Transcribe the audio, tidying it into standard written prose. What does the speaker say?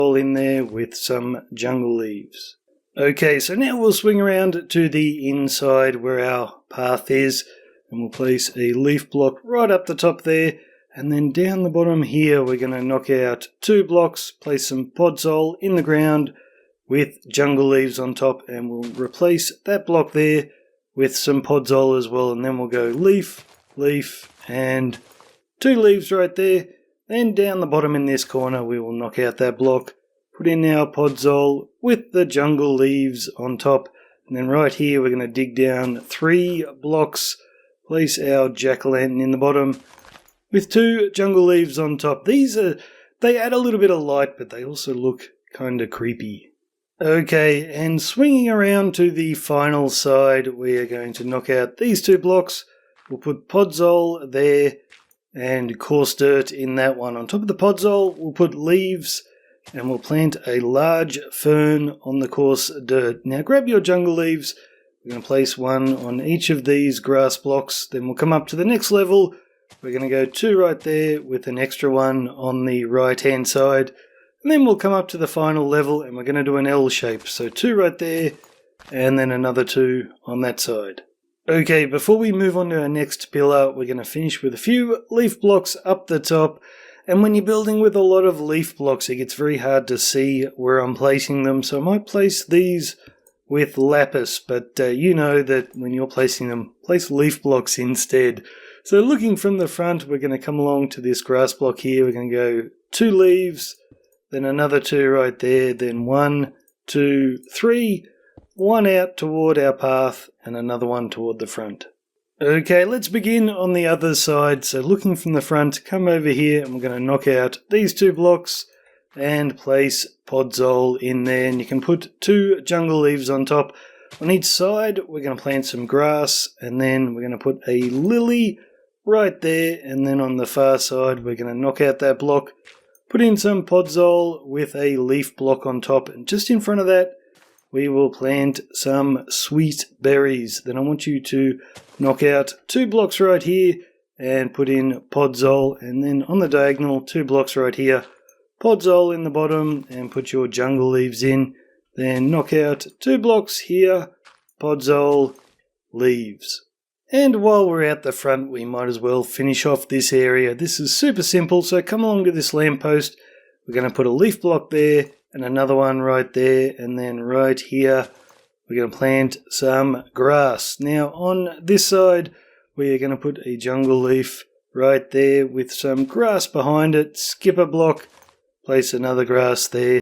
all in there with some jungle leaves. Okay, so now we'll swing around to the inside where our path is, and we'll place a leaf block right up the top there, and then down the bottom here we're going to knock out 2 blocks, place some podzol in the ground with jungle leaves on top, and we'll replace that block there with some podzol as well, and then we'll go leaf, leaf, and 2 leaves right there. Then down the bottom in this corner we will knock out that block, put in our podzol with the jungle leaves on top, and then right here we're going to dig down 3 blocks, place our jack-o'-lantern in the bottom with 2 jungle leaves on top. They add a little bit of light, but they also look kind of creepy. Okay, and swinging around to the final side, we are going to knock out these 2 blocks. We'll put podzol there and coarse dirt in that one. On top of the podzol, we'll put leaves, and we'll plant a large fern on the coarse dirt. Now grab your jungle leaves. We're going to place 1 on each of these grass blocks. Then we'll come up to the next level. We're going to go 2 right there with an extra 1 on the right hand side. And then we'll come up to the final level and we're going to do an L shape. So 2 right there and then another 2 on that side. Okay, before we move on to our next pillar, we're going to finish with a few leaf blocks up the top. And when you're building with a lot of leaf blocks, it gets very hard to see where I'm placing them. So I might place these with lapis, but you know that when you're placing them, place leaf blocks instead. So looking from the front, we're going to come along to this grass block here. We're going to go 2 leaves, then another 2 right there, then 1, 2, 3, 1 out toward our path, and another 1 toward the front. Okay, let's begin on the other side. So looking from the front, come over here and we're going to knock out these 2 blocks and place podzol in there. And you can put 2 jungle leaves on top. On each side, we're going to plant some grass, and then we're going to put a lily right there. And then on the far side, we're going to knock out that block, put in some podzol with a leaf block on top. And just in front of that, we will plant some sweet berries. Then I want you to knock out 2 blocks right here and put in podzol, and then on the diagonal 2 blocks right here, podzol in the bottom, and put your jungle leaves in. Then knock out 2 blocks here, podzol, leaves. And while we're out the front, we might as well finish off this area. This is super simple, so come along to this lamppost. We're going to put a leaf block there, and another 1 right there, and then right here we're going to plant some grass. Now on this side we are going to put a jungle leaf right there with some grass behind it, skip a block, place another grass there,